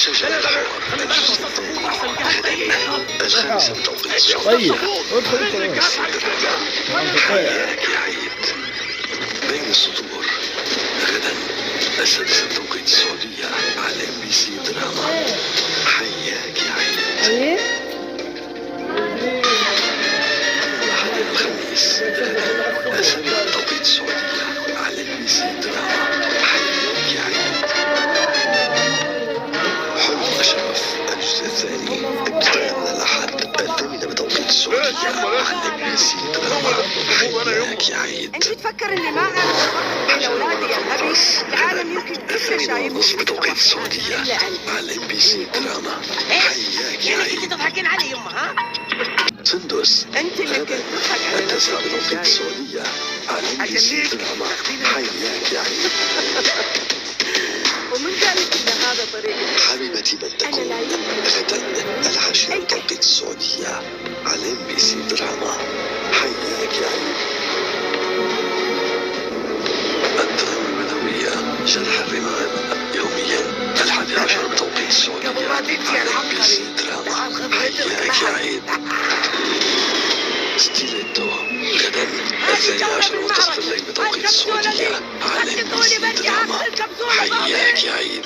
شجرة الحوار الجزء الثاني غدا 5 بتوقيت السعودية. طيب ادخل حياك يا عيد. بين السطور غدا 6 بتوقيت السعودية على MBC دراما. حياك يا عيد. الأحد الخميس غدا 7 بتوقيت السعودية على MBC دراما. حياك يا عيد. حلم أشرف الجزء الثاني ابتداء من الأحد 8 بتوقيت السعودية على MBC دراما. حياك يا عيد. انت تفكر اني ما اعرف بين اولادي يا غبي؟ العالم يمكن كله شايفهم بتوقيت السعودية على MBC دراما. حياك يا يعني كنت عيد. تضحكين علي يما ها؟ سندس انت اللي كنت تضحك على 9 نفسك بتوقيت الجاي. السعودية على MBC دراما. حياك يا عيد. ومن قال لك ان هذا طريقي؟ حبيبتي من انا تكون لا يمكن. غدا 10 بتوقيت السعودية على MBC دراما. حياك يا عيد. الدراما البدوية جرح الرمال يوميا 11 بتوقيت السعودية على MBC دراما. حياك يا عيد. ستيليتو غدا 12 منتصف الليل بتوقيت السعودية على MBC دراما. حياك يا عيد.